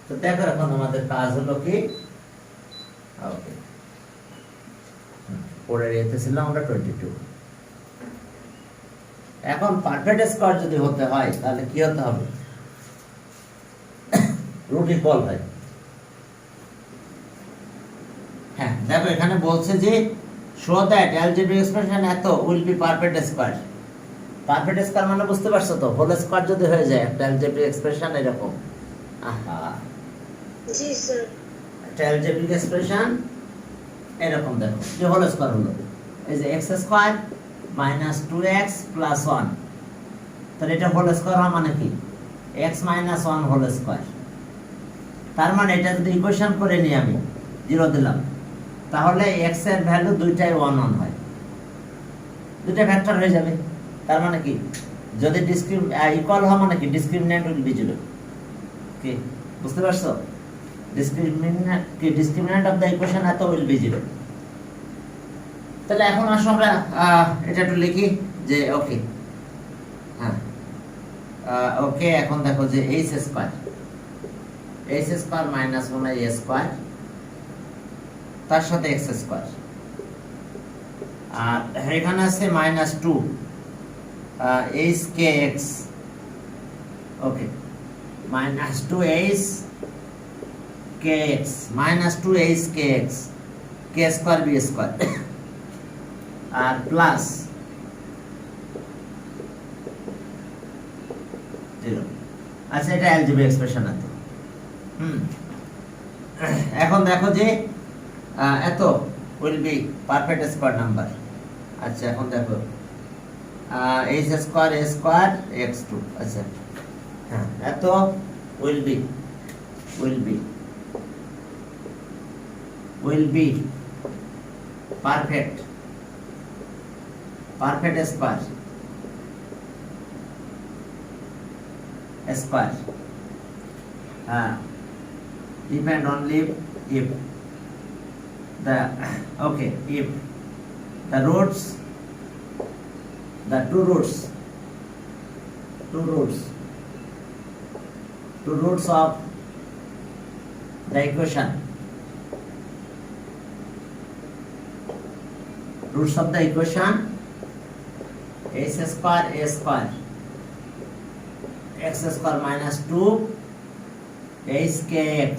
তো দেখো এখন আমাদের কাজ হলো কি, ওকে পরের এতে ছিলাম আমরা 22। এখন পারফেক্ট স্কয়ার যদি হতে হয় তাহলে কি হতে হবে, রুট ইকুয়াল হয়। হ্যাঁ দেখো এখানে বলছে যে শো দ্যাট অ্যালজেব্রিক এক্সপ্রেশন এত will be perfect square. Perfect square মানে বুঝতে পারছো তো, হোল স্কয়ার যদি হয়ে যায় একটা অ্যালজেব্রিক এক্সপ্রেশন এরকম, আহা জি স্যার। একটা অ্যালজেব্রিক এক্সপ্রেশন এরকম দেখো যে হোল স্কয়ার হলো, এই যে x square minus 2x plus 1, তাহলে এটা হোল স্কয়ার হওয়া মানে কি x মাইনাস 1 হোল স্কয়ার। তার মানে এটা যদি ইকুয়েশন করে নিই আমি 0 দিলাম, তাহলে x এর ভ্যালু দুইটাই 1 1 হয়, দুইটা ফ্যাক্টর হয়ে যাবে। তার মানে কি যদি ইকুয়াল হয় মানে কি ডিসক্রিমিন্যান্ট উইল বি 0। কি বুঝতে পারছো, ডিসক্রিমিন্যান্ট অফ দ্য ইকুয়েশন এত উইল বি 0। তাহলে এখন আসো আমরা এটা একটু লিখি যে ওকে, হ্যাঁ ওকে এখন দেখো যে h square minus 1 a square তার সাথে x স্কয়ার, আর এখানে আছে minus 2 hkx, okay minus 2 hkx minus 2 hkx k square b square আর প্লাস 0। আচ্ছা এটা অ্যালজেব্রিক এক্সপ্রেশন আছে। এখন দেখো যে এত will be perfect square number. আচ্ছা এখন দেখো h square a square x2, আচ্ছা হ্যাঁ এত will be perfect square depend only if the two roots of the equation, h square a square x square minus 2 hkx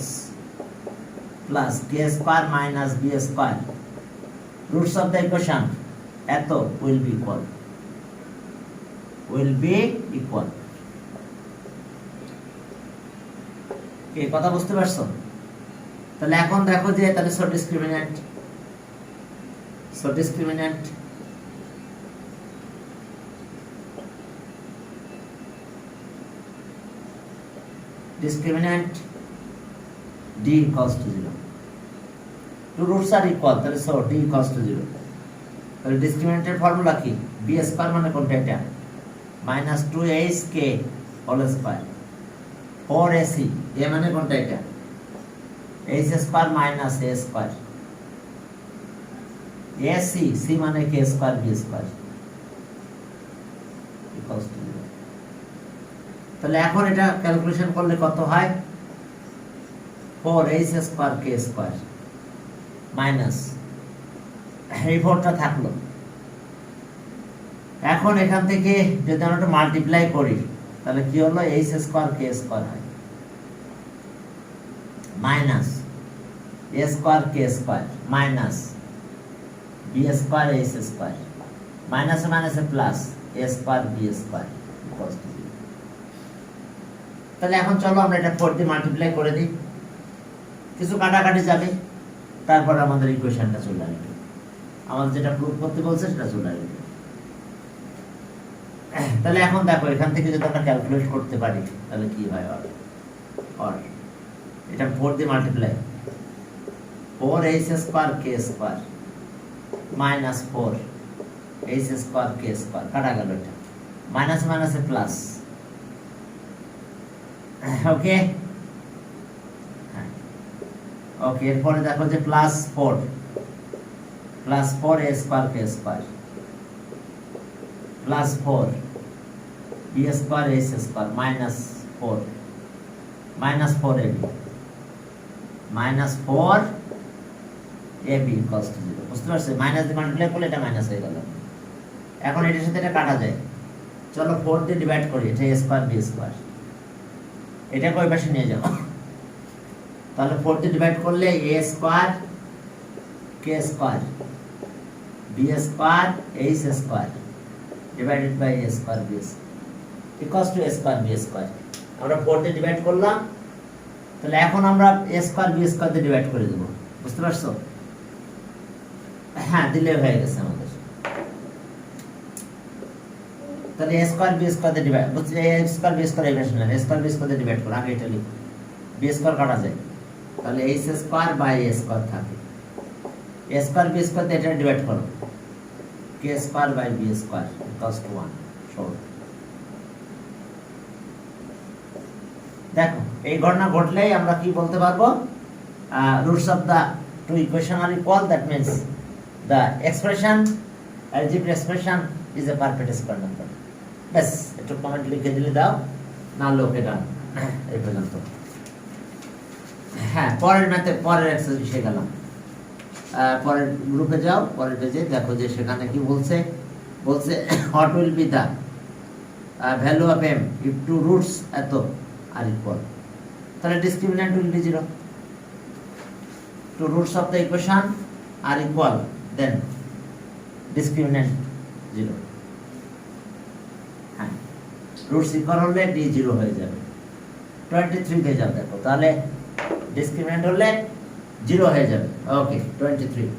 plus k square minus b square, roots of the equation এত will be equal। কি কথা বুঝতে পারছো? তাহলে এখন দেখো যে তাহলে so ডিসক্রিমিন্যান্ট d equals to 0, two roots are equal, তাহলে so d equals to 0। তাহলে ডিসক্রিমিন্যান্টের ফর্মুলা কি, b স্কয়ার মানে কোনটা এটা minus 2hk whole square 4ac, a মানে কোনটা এটা h square minus a square, ac c মানে k square b square equals to 0। তাহলে এখন এটা ক্যালকুলেশন করলে কত হয়, 4h square k square minus এই 4টা থাকলো। এখন এখান থেকে যদি আমরা মাল্টিপ্লাই করি তাহলে কি হলো, h স্কয়ার k স্কয়ার হয় minus a square k square minus b square h square minus minus plus a square b square equals to 0। তাহলে এখন চলো আমরা এটা 4 দিয়ে মাল্টিপ্লাই করে দিই, কিছু কাটাকাটি যাবে, তারপর আমাদের ইকুয়েশনটা চলে আসবে, আমাদের যেটা প্রুফ করতে বলছে সেটা চলে আসবে। তাহলে এখন দেখো এখান থেকে যদি আমরা ক্যালকুলেট করতে পারি তাহলে কি হয়, আর এটা 4 দিয়ে multiply 4h square k square minus 4h square k square কাটা গেল, এটা মাইনাস মাইনাসে প্লাস, ওকে ওকে এরপরে দেখো যে plus 4a square k square plus 4 b square h square minus 4ab minus 4 ab equals to 0। বুঝতে পারছো? মাইনাস দিয়ে মাল্টিপ্লাই করলে এটা মাইনাস হয়ে গেল। এখন এটার সাথে এটা কাটা যায়। চলো 4 দিয়ে ডিভাইড করি, এটা a স্কয়ার b স্কয়ার। এটা কয় পাশে নিয়ে যাও, তাহলে 4 দিয়ে ডিভাইড করলে a square k square b square h square divided by a square b equals to a square b square. আমরা 4 দিয়ে ডিভাইড করলাম, তাহলে এখন আমরা a স্কয়ার b স্কয়ার দিয়ে ডিভাইড করে দেব। বুঝতে পারছো? হ্যাঁ, দিলে হয়ে গেছে আমাদের। তাহলে a স্কয়ার b স্কয়ার দিয়ে ডিভাইড, বুঝছো? a square b square equation a square b square দিয়ে ডিভাইড করো, আগে এটা লিখো। b স্কয়ার কাটা যায়, তাহলে h square by a square থাকে। a স্কয়ার b স্কয়ার দিয়ে এটা ডিভাইড করো, k square by b square equals to 1। সহজ। দেখো, এই ঘটনা ঘটলেই আমরা কি বলতে পারবো? Roots of the two equation are equal, that means the expression, algebraic expression is a perfect square number. ব্যাস, একটু কমেন্ট লিখে দিলে দাও, না লোকে ডান। এই পর্যন্ত। হ্যাঁ, পরের ম্যাথে পরের এক্সারসাইজ এসে গেলাম। পরের গ্রুপে যাও, পরের পেজে দেখো যে সেখানে কি বলছে। বলছে what will be the value of m if two roots এত are equal, তাহলে discriminant will be 0. Two roots of the equation are equal, then discriminant 0. হ্যাঁ, রুটস ইকুয়াল হলে d 0 হয়ে যাবে। 23 পেয়ে যাবে। দেখো, তাহলে ডিসক্রিমিনেন্ট হলে 0 হয়ে যাবে। ওকে, 23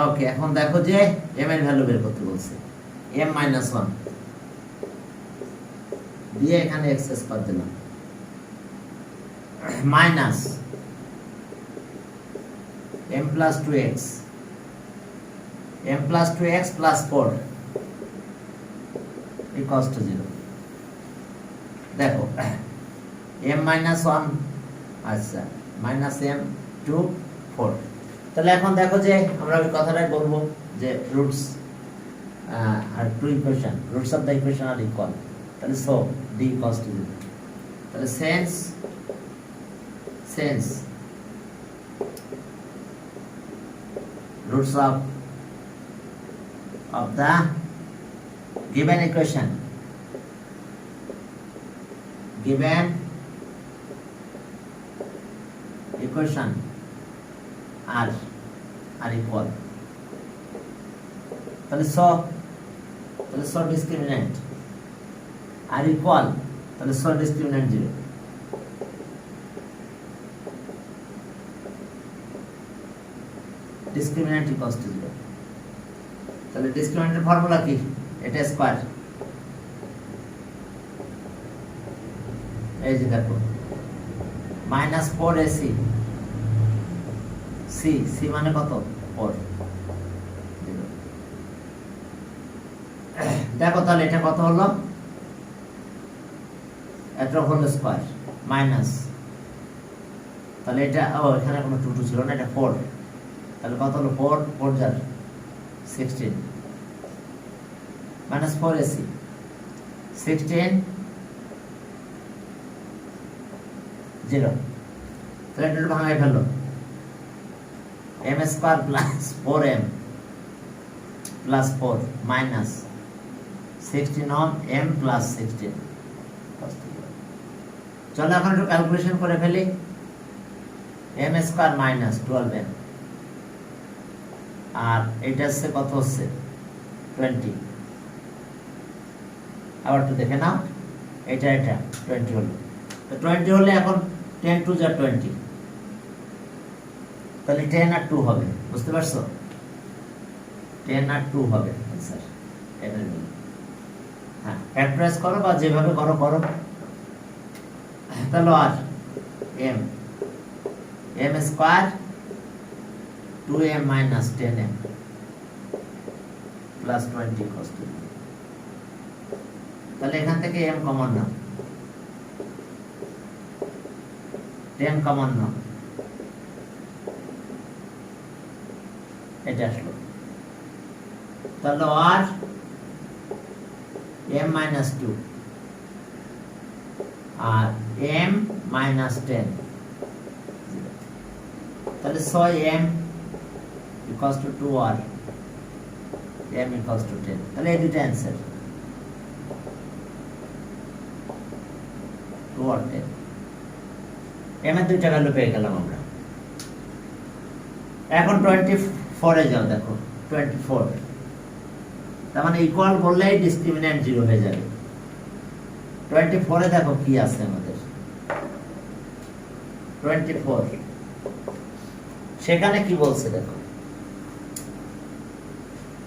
ওকে। এখন দেখো যে m এর ভ্যালু বের করতে বলছে, m - 1 দিয়ে এখানে x স্কয়ার দিলাম, minus m plus 2x plus 4 equals to 0. দেখো, m minus 1, আচ্ছা, minus m 2 4। তাহলে এখন দেখো যে আমরা ওই কথাটাই বলবো যে roots are two equation, roots of the equation are equal. তাহলে সো d equals to 0। তাহলে since roots of the given equation are equal. তাহলে so discriminant are equal, তাহলে so discriminant 0। Discriminant equals to 0। তাহলে ডিসক্রিমিন্যান্টের formula কি? এটা square, এই যে দেখো, -4ac c মানে কত? 4। দেখো, তাহলে এটা কত হলো? এটা হলো স্কয়ার মাইনাস, তাহলে এটা এখানে কোনো 2 ছিল না, এটা 4। তাহলে কত হলো? 4 4 যার 16 minus 4ac 16 0। তাহলে এটা ভাঙাই ফেললো, m square plus 4m plus 4 minus 16 on m plus 16। চলো এখন একটু ক্যালকুলেশন করে ফেলি। m স্কয়ার মাইনাস 12m, আর এটা হচ্ছে কত? হচ্ছে 20। আবার একটু দেখে নাও, এটা 20 হলো। তো 20 হলে এখন 10 2 যা 20, তাহলে 10 আর 2 হবে। বুঝতে পারছো? 10 আর 2 হবে आंसर। এটাই হলো। হ্যাঁ, ফ্যাক্টরাইজ করো বা যেভাবে করো। তাহলে আর m square 2m minus 10m plus 20 equals to 0। তাহলে এখান থেকে m কমন নাও, 10 কমন নাও, এটা আসলো। তাহলে আর m minus 2 আর m মাইনাস 10, তাহলে 6m equals to 2r, m equals to 10, তাহলে এই দুটো অ্যান্সার 2r 10। m এর দুইটা ভ্যালু পেয়ে গেলাম আমরা। এখন 24 এ যাও, দেখো 24, তার মানে ইকুয়াল বললেই ডিসক্রিমিন্যান্ট 0 হয়ে যাবে। 24 এ দেখো কি আছে আমাদের, 24 সেখানে কি বলছে দেখো,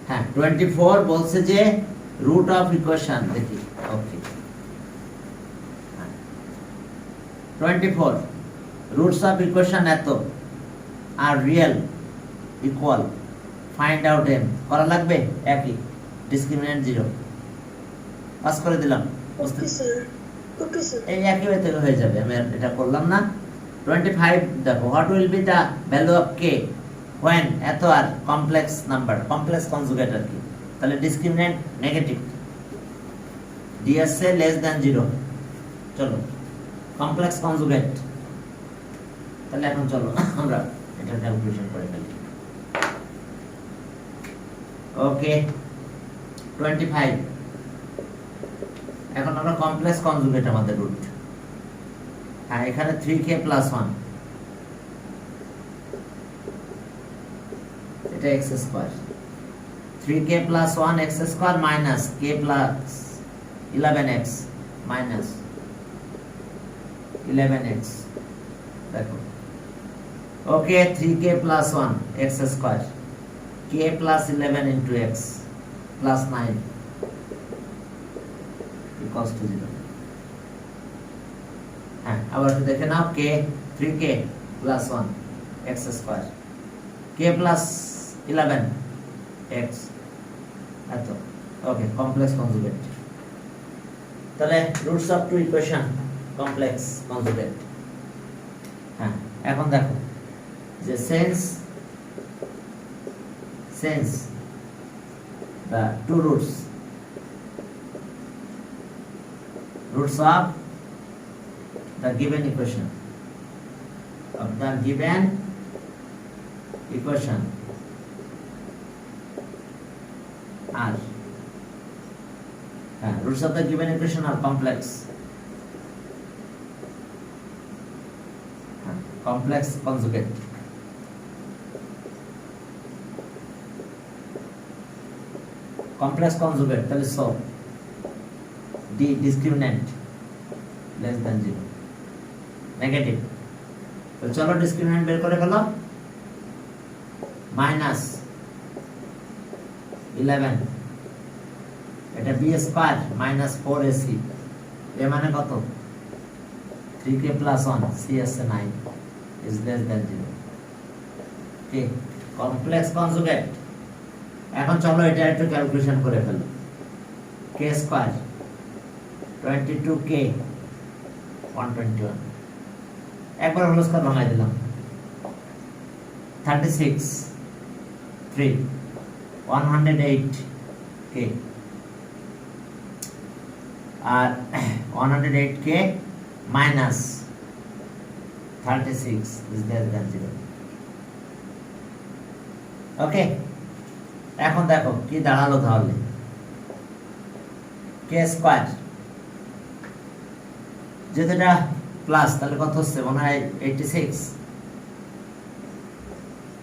হ্যাঁ 24 বলছে যে রুট অফ ইকুয়েশন, দেখি ওকে 24 রুটস অফ ইকুয়েশন এত are real equal, find out m করা লাগবে, একই ডিসক্রিমিন্যান্ট 0 পাস করে দিলাম। Okay, sir. Okay, sir. এই একই ওয়ে থেকে হয়ে যাবে, আমি আর এটা করলাম না। 25 দেখো, what will be the value of k when এত are complex number, complex conjugate আর কি, তাহলে discriminant negative, ds less than 0। চলো কমপ্লেক্স কনজুগেট, তাহলে এখন চলো আমরা এটা ক্যালকুলেশন করে ফেলি। ওকে 25, এখন আমরা কমপ্লেক্স কনজুগেট আমাদের রুট, হ্যাঁ এখানে 3k প্লাস 1, এটা x square, 3k plus 1 x square minus k plus 11x minus 11x, দেখো okay 3k plus 1 x square, k plus 11 into x plus 9 equals to 0। হ্যাঁ আবার একটু দেখে নাও, k 3k plus 1 x square, k plus 11 x, এত okay complex conjugate, তাহলে roots of two equation complex conjugate. হ্যাঁ এখন দেখো যে since the two roots of the given equation are roots of the given equation are complex conjugate। Complex conjugate, তাহলে so D discriminant less than 0 negative, তো চলো ডিসক্রিমিন্যান্ট বের করে ফেলো, minus 11, এটা বি স্কয়ার মাইনাস 4ac, এ মানে কত 3k plus 1 cs 9 is less than 0। Okay complex conjugate. এখন চলো এটা একটু ক্যালকুলেশন করে ফেলো, k স্কয়ার 22k 121, একবার হোল স্কয়ার ভাঙাই দিলাম, 36 3 108k R 108k minus 36 is less than 0। ওকে এখন দেখো কি দাঁড়ালো, তাহলে k স্কয়ার যেটা প্লাস, তাহলে কত হচ্ছে মনে হয়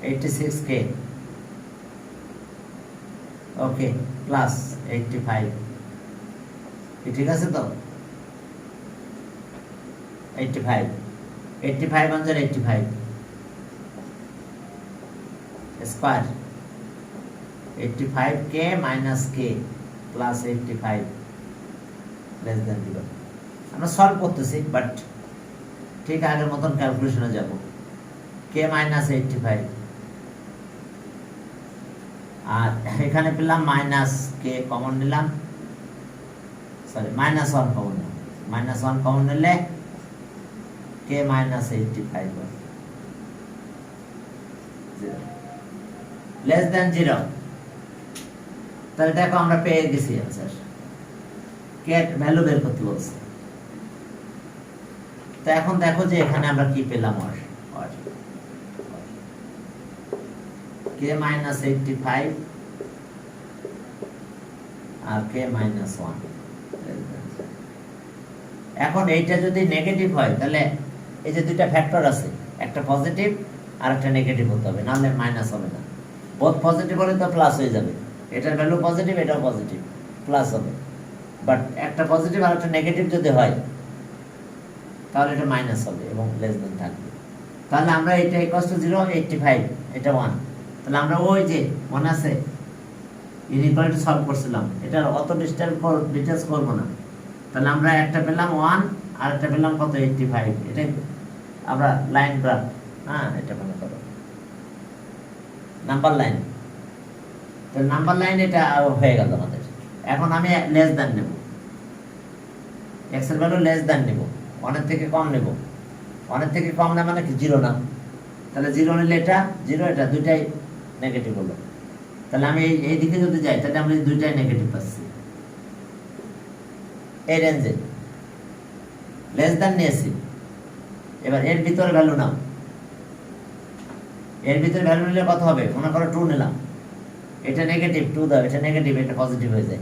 86k, ওকে প্লাস 85, ঠিক আছে তো 85 1 85 square 85k minus k plus 85 less than 0। আমরা সলভ করতেছি বাট ঠিক আগের মতন ক্যালকুলেশনে যাব, k minus 85 আর এখানে পেলাম মাইনাস k কমন নিলাম, সরি মাইনাস 1 কমন নিলাম, মাইনাস 1 কমন নিলে k minus 85 less than 0। তাহলে দেখো আমরা পেয়ে গেছি आंसर, k এর ভ্যালু বের করতে বলছে, k তো এখন দেখো যে এখানে আমরা কি পেলাম কে মাইনাস 85 আর কে মাইনাস 1। এখন এইটা যদি নেগেটিভ হয় তাহলে এই যে দুইটা ফ্যাক্টর আছে, একটা পজিটিভ আর একটা নেগেটিভ হতে হবে, নাহলে মাইনাস হবে না। বোথ পজিটিভ হলে তো প্লাস হয়ে যাবে, এটার ভ্যালু পজিটিভ এটাও পজিটিভ, প্লাস হবে। বাট একটা পজিটিভ আর একটা নেগেটিভ যদি হয় তাহলে এটা মাইনাস হবে এবং লেস দেন থাকবে। তাহলে আমরা এটা ইকুয়াল টু 0, 85 এটা 1। তাহলে আমরা ওই যে মনে আছে ইনইকুয়ালিটি সলভ করছিলাম, এটার অত ডিটেলস করব না। তাহলে আমরা একটা পেলাম 1 আর একটা পেলাম কত 85। এটা আমরা লাইন গ্রাফ, হ্যাঁ এটা মনে করো নাম্বার লাইন। তো নাম্বার লাইন এটা হয়ে গেল আমাদের। এখন আমি লেস দ্যান নেব, এক্স এর ভ্যালু লেস দ্যান নেব, 1 এর থেকে কম নেব। 1 এর থেকে কম না মানে কি 0 না, তাহলে 0 নিলে এটা 0, এটা দুইটাই নেগেটিভ হলো। তাহলে আমি এই দিকে যদি যাই তাহলে আমরা দুইটাই নেগেটিভ পাচ্ছি। এই রেঞ্জে লেস দ্যান নিয়েছি, এবার এর ভিতরে ভ্যালু নাও। এর ভিতরে ভ্যালু নিলে কত হবে, মনে করো 2 নিলাম, এটা নেগেটিভ 2 দাও, এটা নেগেটিভ এটা পজিটিভ হয়ে যায়।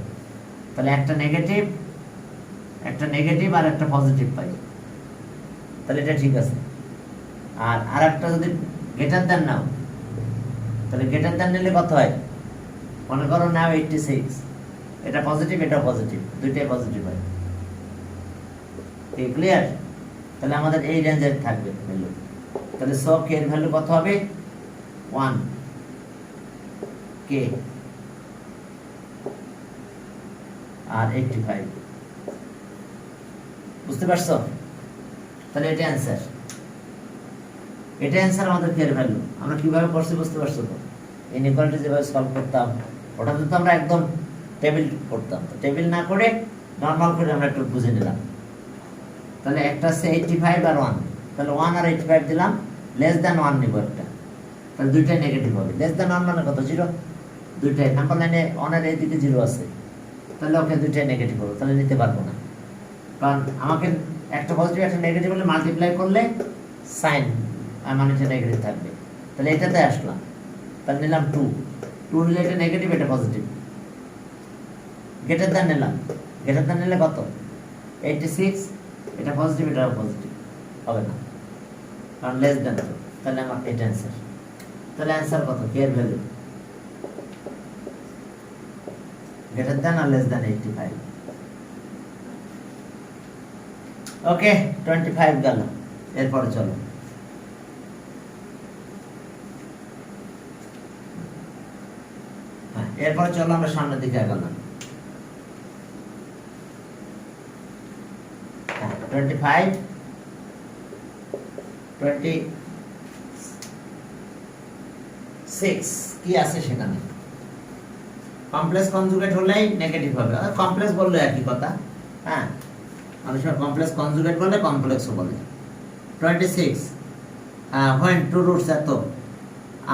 তাহলে একটা নেগেটিভ আর একটা পজিটিভ পাই, তাহলে এটা ঠিক আছে। আর আরেকটা যদি গ্রেটার দ্যান নাও, তাহলে গ্রেটার দ্যান নিলে কত হয়, মনে করো নাও 86, এটা পজিটিভ এটাও পজিটিভ, দুইটাই পজিটিভ হয়। ক্লিয়ার? তাহলে আমাদের এই রেঞ্জের থাকবে ভ্যালু। তাহলে সো কে এর ভ্যালু কত হবে 1 কে আর 85। বুঝতে পারছো? তাহলে এটা অ্যান্সার, এটা অ্যান্সার আমাদের কে এর ভ্যালু। আমরা কিভাবে করছি বুঝতে পারছো তো? ইনইকুয়ালিটি যেভাবে সলভ করতাম ওটাতে তো আমরা একদম টেবিল করতাম, তো টেবিল না করে নরমাল করে আমরা একটু বুঝে নিলাম। তাহলে একটা আছে 85 আর 1, তাহলে 1 আর 85 দিলাম, লেস দ্যান 1 নিব একটা, তাহলে দুইটাই নেগেটিভ হবে। লেস দ্যান 1 মানে কত 0, দুইটাই নাম্বার লাইনে 1 এর এইদিকে 0 আছে, তাহলে ওকে দুইটাই নেগেটিভ হবে, তাহলে নিতে পারবো না। কারণ আমাকে একটা পজিটিভ একটা নেগেটিভ হলে মাল্টিপ্লাই করলে সাইন মানে এটা নেগেটিভ থাকবে। তাহলে এটাতে আসলাম, তাহলে নিলাম 2 নিলে এটা নেগেটিভ এটা পজিটিভ। গ্রেটার দ্যান নিলাম, গ্রেটার দ্যান নিলে কত 86, এটা পজিটিভ এটাও পজিটিভ হবে না, কারণ লেস দ্যান। তাহলে আমার এটা অ্যান্সার। তাহলে অ্যান্সার কত কে এর ভ্যালু গ্রেটার দ্যান আর লেস দ্যান 85। ওকে 25 গেল। এরপরে চলো এরপরে চলো আমরা সামনের দিকে এগোলাম। 25 26 কি আছে সেখানে, কমপ্লেক্স কনজুগেট হলেই নেগেটিভ হবে। কমপ্লেক্স বললে একই কথা, হ্যাঁ মানুষের কমপ্লেক্স কনজুগেট বলে কমপ্লেক্সও বলে। 26 when two roots এত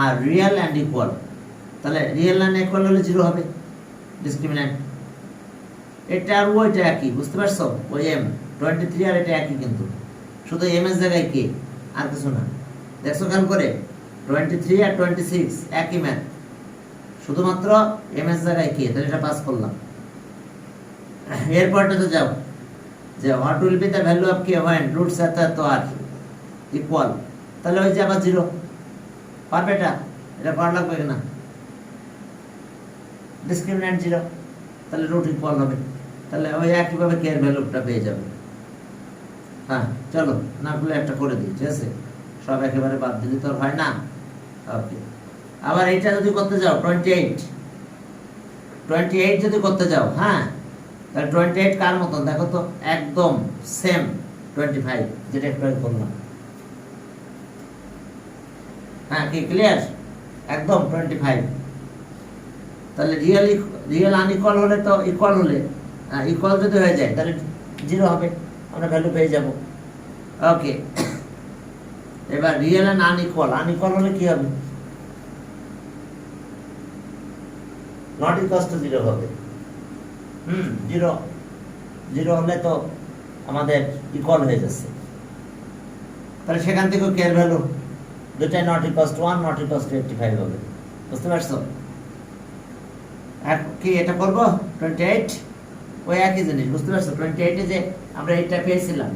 আর রিয়েল অ্যান্ড ইকুয়াল, তাহলে রিয়েল অ্যান্ড ইকুয়াল হলে 0 হবে, ডিসক্রিমিনেন্ট। এটা আর ওইটা একই, বুঝতে পারছো? ওই এম 23 আর এটা একই, কিন্তু শুধু এম এর জায়গায় কে আর কিছু না। দেখছো খেয়াল করে 23 আর 26 একই ম্যাথ, শুধুমাত্র এম এর জায়গায় কে, তাহলে এটা পাস করলাম। এরপরটাতে যাও যে what will B the value of K when roots এত এত আর ইকুয়াল, তাহলে ওই যে আবার 0 পারবে। এটা করা লাগবে না, ডিসক্রিমিনেন্ট 0, তাহলে রুট ইকুয়াল হবে, তাহলে ওই একইভাবে কে এর ভ্যালুটা পেয়ে যাবে। হ্যাঁ চলো না বলে একটা করে দিই, ঠিক আছে? সব একেবারে বাদ দিলে তো হয় না। ওকে, আবার এইটা যদি করতে যাও 28 যদি করতে যাও, হ্যাঁ তাহলে 28 কার মতন দেখো তো, একদম সেম 25 যেটা একটু আগে বললাম। হ্যাঁ কি ক্লিয়ার? একদম 25। তাহলে রিয়েল আনইকুয়াল হলে তো ইকুয়াল হলে, ইকুয়াল যদি হয়ে যায় তাহলে 0 হবে, আমরা ভ্যালু পেয়ে যাব। ওকে, এবার রিয়েল এন্ড আনইকুয়াল হলে কি হবে, নট ইকুয়াল টু 0 হবে। 0 হলে তো আমাদের ইকুয়াল হয়ে যাচ্ছে, তাহলে সেখান থেকে কে এর ভ্যালু দুটাই not equals to 1 not equals to 85 হবে। বুঝতে পারছো? কি এটা করব 28 ওই একই জিনিস। বুঝতে পারছো? 28 এ যে আমরা এটা পেয়েছিলাম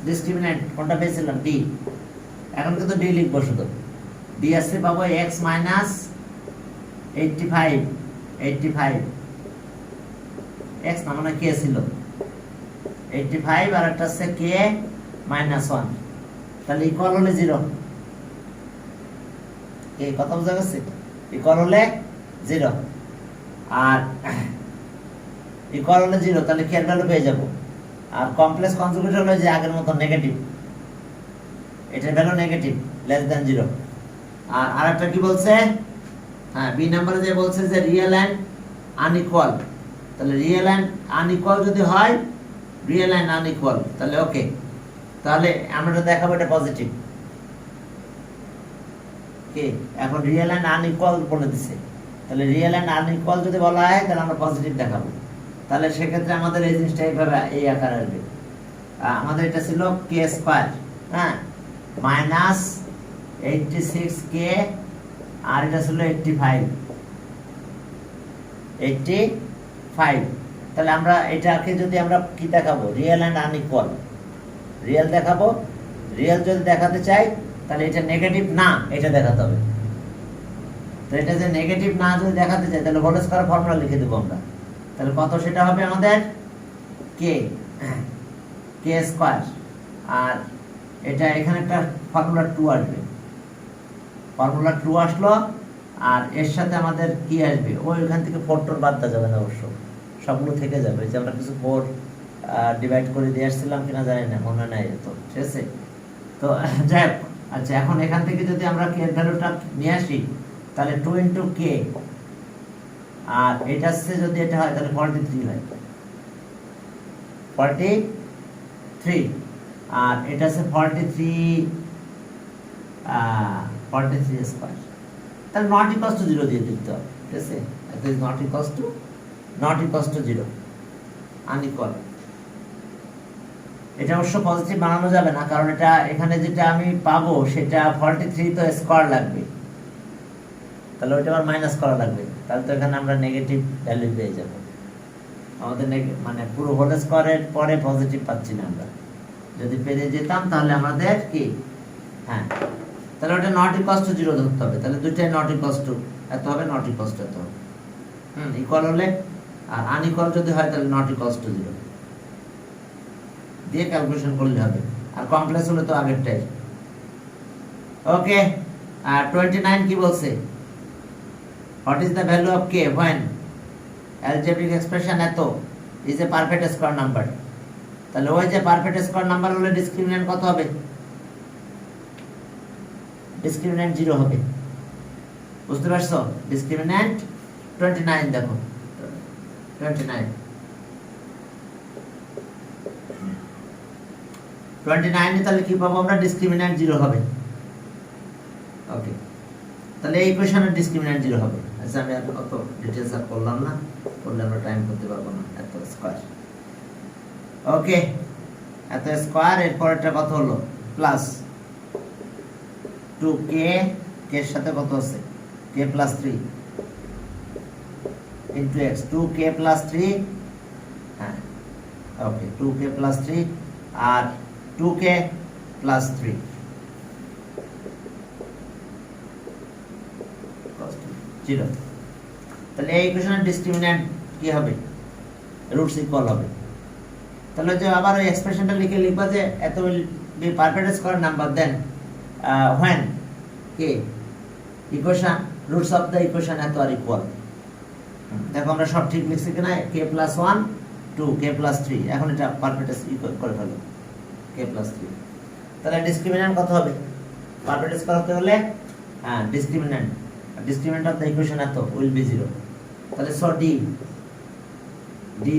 ডিসক্রিমিন্যান্ট কোনটা পেয়েছিলাম ডি, এখন কিন্তু ডি লিখবো শুধু। ডি আসছে পাবো x মাইনাস 85 x না মানে কে ছিল 85 আর একটা আছে কে মাইনাস 1, তাহলে ইকুয়াল হলে 0। এই কথা বোঝা গেছে? ইকুয়াল হলে 0 আর ইকুয়াল হলে 0, তাহলে কে এর ভ্যালু পেয়ে যাব। আর কমপ্লেক্স কনজুগেট হলো যে আগের মতো নেগেটিভ, এটার ভ্যালু নেগেটিভ লেস দ্যান 0। আর আরেকটা কি বলছে, হ্যাঁ বি নম্বরে যে বলছে যে রিয়েল এন্ড আনইকুয়াল, তাহলে রিয়েল এন্ড আনইকুয়াল যদি হয়, রিয়েল এন্ড আনইকুয়াল তাহলে ওকে, তাহলে আমরা দেখাবো এটা পজিটিভ। কি এখন রিয়েল এন্ড আনইকুয়াল বলে দিছে, তাহলে রিয়েল এন্ড আনইকুয়াল যদি বলা হয় তাহলে আমরা পজিটিভ দেখাবো। তাহলে সেক্ষেত্রে আমাদের এই জিনিসটা এইভাবে এই আকার আসবে। আমাদের এটা ছিল কে স্কয়ার, হ্যাঁ মাইনাস 86 কে, আর এটা ছিল 85। তাহলে আমরা এটাকে যদি আমরা কি দেখাবো রিয়েল এন্ড আনইকুয়াল, রিয়েল দেখাবো। রিয়েল যদি দেখাতে চাই তাহলে এটা নেগেটিভ না এটা দেখাতে হবে। তো এটা যে নেগেটিভ না যদি দেখাতে চাই তাহলে হোল স্কয়ার ফর্মুলা লিখে দেবো আমরা। তাহলে কত সেটা হবে আমাদের কে স্কয়ার, আর এটা এখানে একটা ফর্মুলা 2 আসবে, ফর্মুলা 2 আসলো, আর এর সাথে আমাদের কি আসবে ওইখান থেকে 4 টোর বাদ দেওয়া যাবে না, অবশ্য সবগুলো থেকে যাবে। যে আমরা কিছু 4 ডিভাইড করে দিয়ে আসছিলাম কিনা জানি না, মনে নাই তো, ঠিক আছে। তো যাই হোক, আচ্ছা এখন এখান থেকে যদি আমরা কে এর ভ্যালুটা নিয়ে আসি তাহলে 2 ইন্টু কে, আর এটা সে যদি এটা হয় তাহলে 43 হয়, 43, আর এটা আছে 43 স্কয়ার, তাহলে নট ইকুয়ালস টু 0 দিয়ে দিতে হবে, ঠিক আছে। এটা is not equals to 0, unequal. এটা অবশ্য পজিটিভ বানানো যাবে না, কারণ এটা এখানে যেটা আমি পাবো সেটা 43 তো স্কয়ার লাগবে, তাহলে ওইটা আবার মাইনাস করা লাগবে, তাহলে তো এখানে আমরা নেগেটিভ ভ্যালু পেয়ে যাব। আমাদের মানে পুরো হোল স্কয়ারের পরে পজিটিভ পাচ্ছি না আমরা, যদি পেরে যেতাম তাহলে আমাদের কি, হ্যাঁ তাহলে ওটা নট ইকুয়ালস টু 0 ধরতে হবে। তাহলে দুইটাই নট ইকুয়ালস টু এত হবে, নট ইকুয়ালস টু এত হবে। ইকুয়াল হলে, আর আনইকুয়াল যদি হয় তাহলে নট ইকুয়ালস টু 0 দিয়ে ক্যালকুলেশন করলে হবে। আর কমপ্লেক্স হলে তো আগেরটাই। ওকে, আর 29 কি বলছে, what is the value of K when algebraic expression এত is a perfect square number। তাহলে ওই যে পারফেক্ট স্কয়ার নাম্বার হলে ডিসক্রিমিন্যান্ট কত হবে, ডিসক্রিমিন্যান্ট 0 হবে। বুঝতে পারছো? ডিসক্রিমিন্যান্ট 29 দেখো 29 এ তাহলে কি পাবো আমরা, ডিসক্রিমিন্যান্ট 0 হবে। ওকে, তাহলে এই ইকুয়েশনের ডিসক্রিমিন্যান্ট 0 হবে। আচ্ছা আমি আর কত ডিটেইলস আর করলাম না, করলে আমরা টাইম করতে পারবো না। এত স্কয়ার, ওকে এত স্কয়ার, এরপর এটা কত হলো প্লাস 2k, কে এর সাথে কত আছে k plus 3 into x, 2k plus 3, হ্যাঁ ওকে 2k প্লাস 3 আর 2k প্লাস 3 0। তাহলে এই ইকুয়েশনের ডিসক্রিমিন্যান্ট কি হবে, রুটস ইকুয়াল হবে। তাহলে যে আবার ওই এক্সপ্রেশনটা লিখবা যে এত be perfect square number then when k equation roots of the equation এত আর ইকুয়াল। দেখো আমরা সব ঠিক লিখছি কিনা, k প্লাস 1 2 k প্লাস 3, এখন এটা পারফেক্ট ইকুয়াল করে ফেলো k প্লাস 3। তাহলে ডিসক্রিমিন্যান্ট কত হবে, পারফেক্ট স্কয়ার হতে হলে হ্যাঁ ডিসক্রিমিন্যান্ট অফ দ্য ইকুয়েশন এত উইল বি 0। তাহলে সো d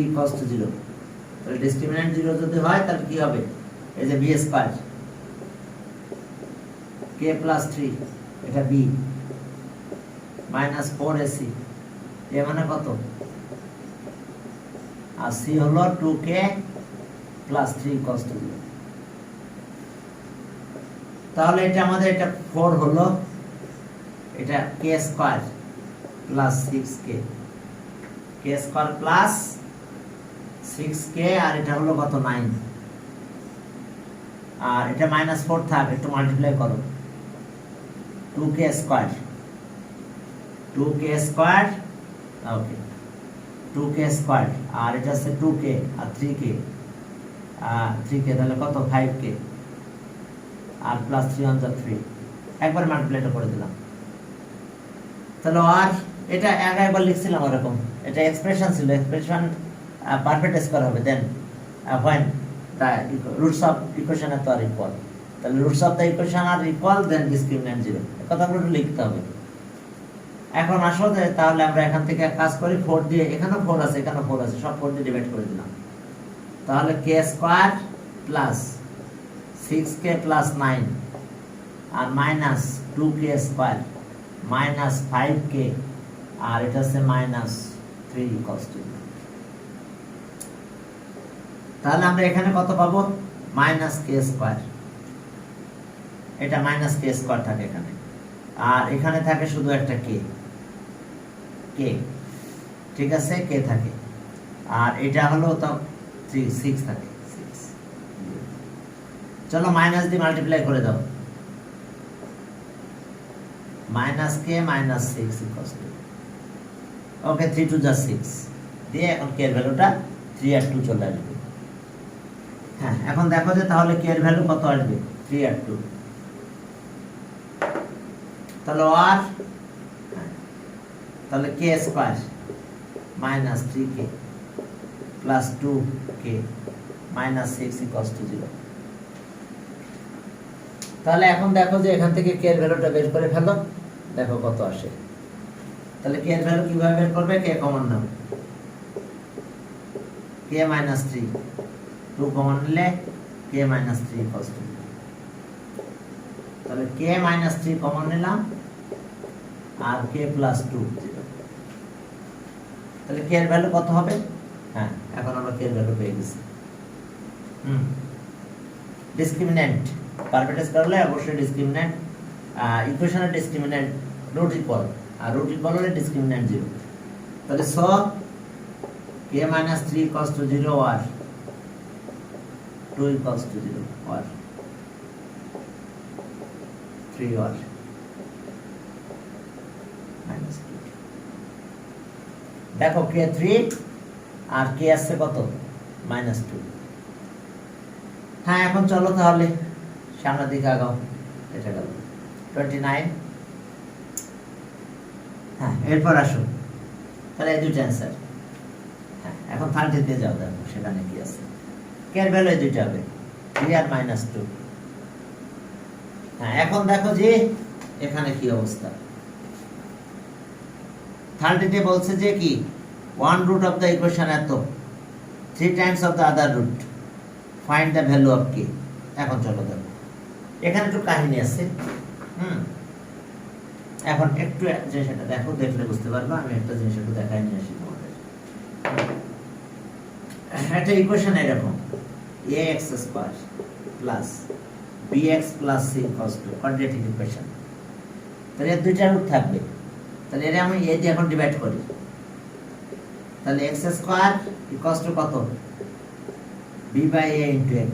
ইকুয়ালস টু 0। তাহলে ডিসক্রিমিন্যান্ট 0 যদি হয় তাহলে কি হবে, এই যে b স্কয়ার k প্লাস 3 এটা b মাইনাস 4ac, এ মানে কত, আর c হলো 2k প্লাস 3 ইকুয়ালস টু 0। তাহলে এটা আমাদের এটা 4 হলো, এটা কে স্কয়ার প্লাস 6k, কে স্কয়ার প্লাস 6k, আর এটা হলো কত 9, আর এটা -4 থাক, একটু মাল্টিপ্লাই করো, 2k স্কয়ার, 2k স্কয়ার, ওকে 2k স্কয়ার, আর এটা আছে 2k আর 3k, 3k তাহলে কত 5k, R plus 3 on the 3, একবার মাল্টিপ্লাইটা করে দিলাম। তাহলে আর এটা একবার লিখছিলাম ওরকম, এটা এক্সপ্রেশন ছিল, এক্সপ্রেশন পারফেক্ট স্কয়ার হবে, দেন when the roots of equation are equal, তাহলে roots of the equation are equal, then discriminant 0, কথাগুলো একটু লিখতে হবে। এখন আসলে তাহলে আমরা এখান থেকে কাজ করি, 4 দিয়ে, এখানে 4 আছে, এখানে 4 আছে, সব 4 দিয়ে ডিভাইড করে দিলাম। তাহলে k square plus 6k plus 9 আর minus 2k square minus 5k, আর এটা আছে -3 cos 2। তাহলে আমরা এখানে কত পাবো, -k স্কয়ার, এটা -k স্কয়ার থাকে এখানে, আর এখানে থাকে শুধু একটা k, ঠিক আছে, k থাকে, আর এটা হলো তো 6 থাকে, 6। চলো মাইনাস দিয়ে মাল্টিপ্লাই করে দাও, -k -6 equals to, okay 3 two যা 6 দিয়ে এখন k এর ভ্যালুটা 3 আর 2 চলে আসবে। হ্যাঁ, এখন দেখো যে তাহলে k এর ভ্যালু কত আসবে, 3 আর 2, তাহলে আর তাহলে k square -3k plus 2k -6 equals to 0। তাহলে এখন দেখো যে এখান থেকে k এর ভ্যালুটা বের করে ফেলো, দেখো কত আসে। তাহলে k এর ভ্যালু কিভাবে বের করবে, k কমন নাও, k -3, 2 কমন নিলে k -3 ইকুয়ালস টু, তাহলে k -3 কমন নিলাম, আর k প্লাস 2 0। তাহলে k এর ভ্যালু কত হবে, হ্যাঁ এখন আমরা k এর ভ্যালু পেয়ে গেছি। ডিসক্রিমিন্যান্ট পারফেক্ট করলে অবশ্যই ডিসক্রিমিন্যান্ট, ইকুয়েশনের ডিসক্রিমিন্যান্ট রুট ইকুয়াল, আর রুট ইকুয়াল হলে ডিসক্রিমিন্যান্ট 0। তাহলে সো k -3 ইকুয়ালস টু 0 আর 2 ইকুয়ালস টু 0 আর 3 আর -2। দেখো k3 আর k আসছে কত, -2। হ্যাঁ, এখন চলো তাহলে সামনের দিকে আগাও, এটা গেল 29। হ্যাঁ, এরপর আসো, তাহলে এই দুটো অ্যান্সার। হ্যাঁ, এখন 30 তে যাও, দেখো সেখানে কি আছে, k এর ভ্যালু এই দুটো হবে, 3 আর -2। হ্যাঁ, এখন দেখো যে এখানে কি অবস্থা, 30 তে বলছে যে কি 1 root of the equation এত, 3 times of the other root, find the value of k। এখন চলো দেখো, এখানে একটু কাহিনী আছে, এখন একটু জিনিসটা দেখো, দেখলে বুঝতে পারবে। আমি একটা জিনিস একটু দেখাই নিয়ে আসি তোমাদের। একটা ইকুয়েশন এরকম, ax square plus bx plus c equals to quadratic equation. তাহলে এর দুইটা রুট থাকবে, তাহলে এটা আমি a দিয়ে এখন ডিভাইড করি, তাহলে x স্কয়ার ইকুয়ালস টু কত, b by a into x,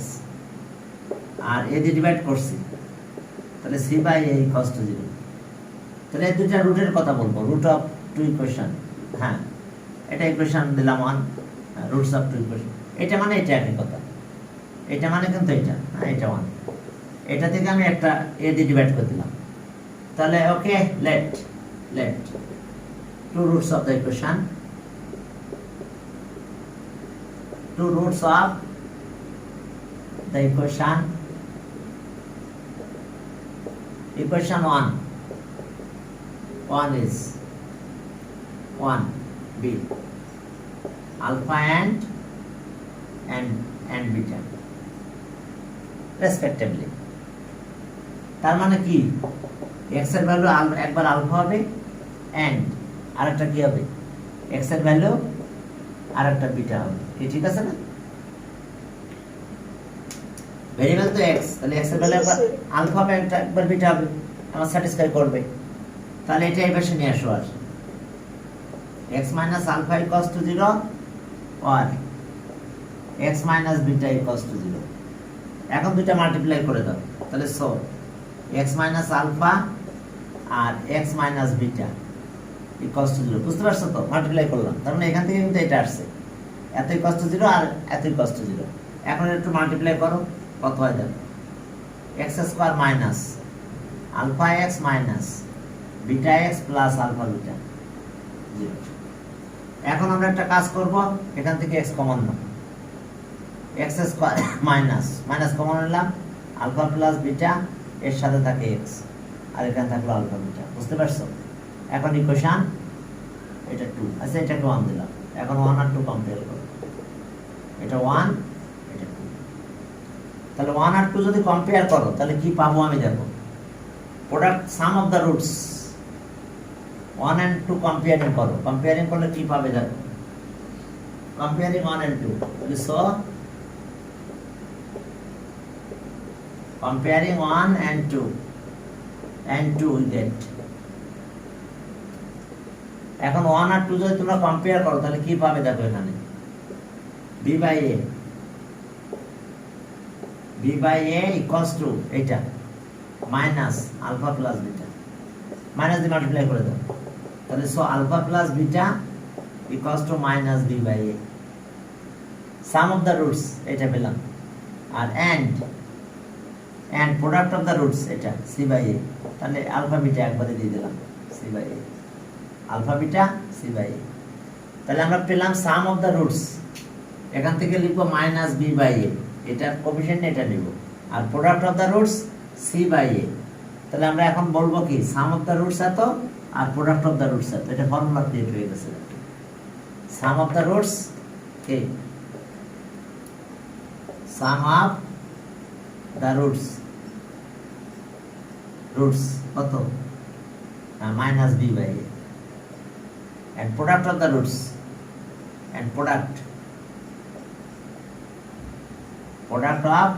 আর a দিয়ে ডিভাইড করছি, তাহলে c by a equals to 0। তাহলে এই দুইটা রুটের কথা বলবো, রুট অফ টু ইকুয়েশন। হ্যাঁ, এটা ইকুয়েশন দিলাম 1, রুটস অফ টু ইকুয়েশন, এটা মানে এটা একই কথা, এটা মানে কিন্তু এটা, হ্যাঁ এটা 1, এটা থেকে আমি একটা a দিয়ে ডিভাইড করে দিলাম। তাহলে okay, let two roots of the equation, two roots of the equation, equation 1 is 1b alpha and beta respectively। তার মানে কি, x এর ভ্যালু একবার আলফা হবে, and আরেকটা কি হবে, x এর ভ্যালু আরেকটা বিটা হবে, কি ঠিক আছে না? ভেরিয়েবল তো x, তাহলে x এর ভ্যালু একবার আলফা হবে, একবার বিটা হবে, আমার স্যাটিসফাই করবে। তাহলে এটা এই পাশে নিয়ে আসো, আর x minus alpha equals to 0 আর x minus beta equals to 0। এখন দুইটা মাল্টিপ্লাই করে দাও, তাহলে সো x মাইনাস আলফা আর x minus beta equals to 0। বুঝতে পারছো তো? মাল্টিপ্লাই করলাম, তার মানে এখান থেকে কিন্তু এটা আসছে, এত ইকুয়ালস টু 0 আর এত ইকুয়ালস টু 0। এখন একটু মাল্টিপ্লাই করো, কত হয় দেখো, x square minus alpha x minus beta x plus alpha beta 0। এখন আমরা একটা কাজ করব, এখান থেকে x কমন নাও, x square minus minus common নিলাম, আলফা প্লাস বিটা এর সাথে থাকে x, আর এখানে থাকলো আলফা বিটা। বুঝতে পারছো? এখন ইকুয়েশন এটা 2, আচ্ছা এটাকে 1 দিলাম। এখন 1 আর 2 কম্পেয়ার করো, এটা 1 এটা 2। তাহলে 1 আর 2 যদি কম্পেয়ার করো তাহলে কি পাবো আমি দেখো, product some of the roots 1 and 2 comparing করো, কম্পেয়ারিং করলে কি পাবে দেখো, কম্পেয়ারিং 1 and 2, তাহলে so comparing 1 and 2 we get। এখন 1 আর 2 যদি তোমরা কম্পেয়ার করো তাহলে কি পাবে দেখো, এখানে b by a equals to এটা minus alpha plus beta, minus দিয়ে মাল্টিপ্লাই করে দাও, তাহলে so alpha plus beta equals to minus b by a, sum of the roots এটা পেলাম, আর and product of the roots এটা c by a, তাহলে আলফা বিটা একবারে দিয়ে দিলাম c by a, alpha beta c by a। তাহলে আমরা পেলাম সাম অফ দ্য রুটস, এখান থেকে লিখবো মাইনাস b by a, এটা কোএফিশিয়েন্ট এটা নিব, আর product of the roots c by a। তাহলে আমরা এখন বলবো কি, সাম অফ দ্য রুটস এত আর প্রোডাক্ট অফ দ্য রুটস এত, এটা ফর্মুলা ক্রিয়েট হয়ে গেছে। সাম অফ দ্য রুটস কি, সাম অফ the roots কত, minus b by a, and product of the roots and product of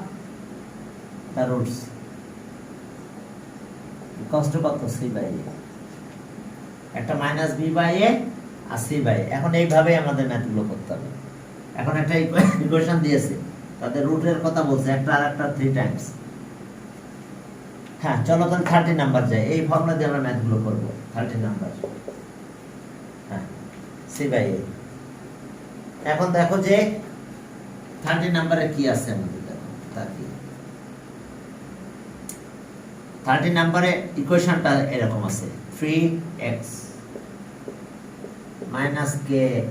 the roots equals to কত, c by a, একটা minus b by a আর c by a। এখন এইভাবে আমাদের ম্যাথগুলো করতে হবে। এখন একটা ইকুয়েশন দিয়েছে, তাদের রুটের কথা বলছে, একটা আর একটা 3 টাইমস। হ্যাঁ চলো তাহলে 30 নাম্বার যাই, এই ফর্মুলা দিয়ে আমরা ম্যাথগুলো করব। 30 নাম্বার, হ্যাঁ c by a। এখন দেখো যে 30 নাম্বারে কি আছে আমাদের, দেখো 30 নাম্বারে ইকুয়েশনটা এরকম আছে, 3x minus kx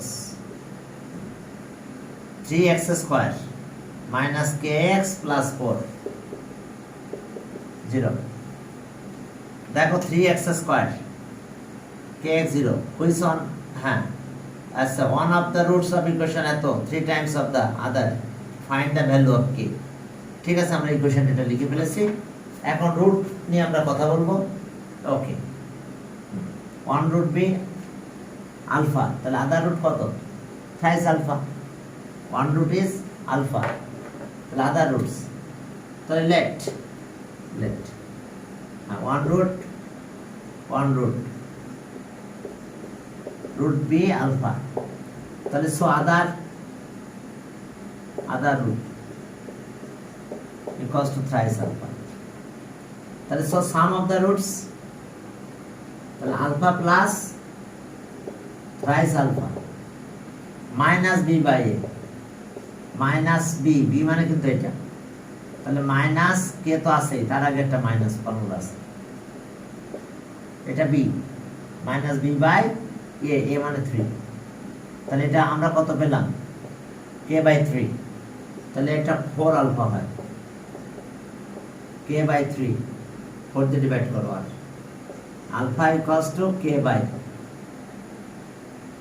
3x square minus kx plus 4 0। দেখো 3x square kx 0 which one, হ্যাঁ আচ্ছা, one of the roots of equation এত 3 times of the other, find the value of k। ঠিক আছে, আমরা ইকুয়েশন এটা লিখে ফেলেছি। এখন রুট নিয়ে আমরা কথা বলবো। ওকে, 1 root be আলফা, তাহলে আদার রুট কত, thrice alpha, 1 root is alpha, তাহলে আদার রুটস, তাহলে লেট 1 root root b alpha, তাহলে so other root equals to thrice alpha, তাহলে so sum of the roots, তাহলে alpha plus thrice alpha minus b by a, minus b মানে কিন্তু এটা, তাহলে মাইনাস কে তো আছে, তার আগে একটা মাইনাস ফর্মুলা আছে, এটা b minus b by a মানে 3, তাহলে এটা আমরা কত পেলাম, k বাই 3, তাহলে এটা 4 আলফা হয়, k বাই 3 4 দিয়ে ডিভাইড করো, আর alpha equals to k by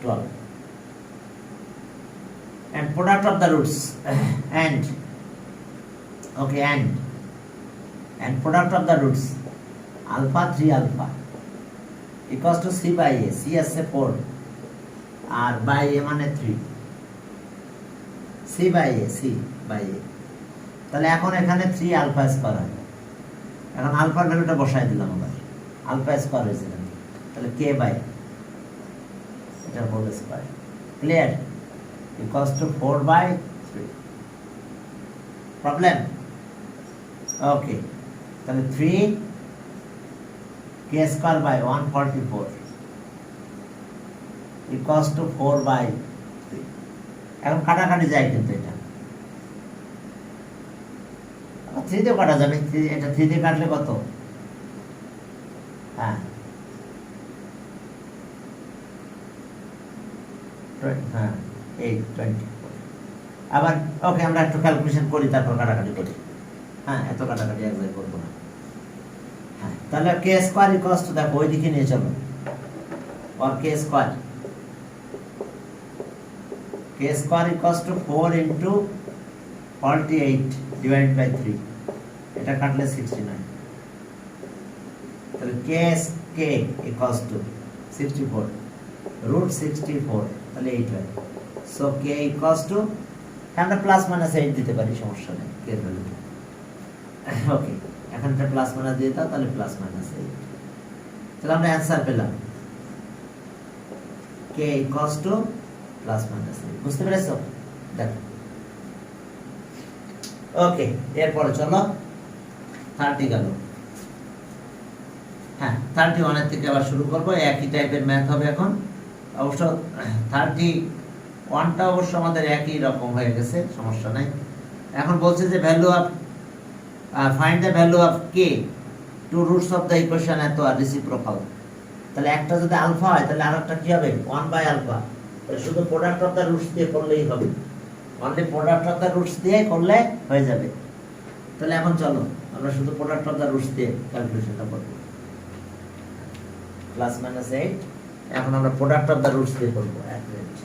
12, and product of the roots and product of the roots alpha 3 alpha equals to c by a, c আছে 4 আর by a মানে 3, c by a তাহলে এখন এখানে 3 alpha square হয়। এখন আলফার ভ্যালুটা বসাই দিলাম আবার, আলফা স্কয়ার হয়েছে এখানে, তাহলে কে বাই এটা whole square, clear, equals to 4/3। Problem? Okay, তাহলে 3 k square by 144 equals to 4/3। এখন কাটাকাটি যায় কিন্তু এটা 3 দিয়ে কাটা যাবে, এটা 3 দিয়ে কাটলে কত? হ্যাঁ হ্যাঁ 8/24। আবার ওকে, আমরা একটু ক্যালকুলেশন করি তারপর কাটাকাটি করি। হ্যাঁ, এত কাটাকাটি এক জায়গায় করবো না। হ্যাঁ, তাহলে কে স্কয়ার ইকুয়ালস টু, দেখো ওই দিকে নিয়ে চলো, और k square equals to 4 into 48 divide by 3, এটা কাটলে 69। তাহলে কে ইকুয়ালস টু 64 রুট 64, তাহলে 8 হয়। সো কে ইকুয়ালস টু, আমরা প্লাস মাইনাস 8 দিতে পারি, সমস্যা নেই কে ভ্যালু। ওকে, এখন এটা প্লাস মাইনাস দিয়ে দাও, তাহলে প্লাস মাইনাস 8। তাহলে আমরা অ্যান্সার পেলাম কে ইকুয়ালস টু প্লাস মাইনাস 8। বুঝতে পেরেছো? দেখো, ওকে, এরপরে চলো 30 গেল। হ্যাঁ, 31 এর থেকে আবার শুরু করবো, একই টাইপের ম্যাথ হবে এখন। অবশ্য 31টা অবশ্য আমাদের একই রকম হয়ে গেছে, সমস্যা নাই। এখন বলছে যে value of find the value of k two roots of the equation এত আর রেসিপ্রোকাল। তাহলে একটা যদি আলফা হয় তাহলে আরেকটা কি হবে? 1/α। তাহলে শুধু প্রোডাক্ট অফ দ্য রুটস দিয়ে করলেই হবে, only product of the roots দিয়ে করলে হয়ে যাবে। তাহলে এখন চলো আমরা শুধু প্রোডাক্ট অফ দ্য রুটস দিয়ে ক্যালকুলেশনটা করব, প্লাস মাইনাস 8। এখন আমরা প্রোডাক্ট অফ দ্য রুটস দিয়ে করব। 1 মিনিট।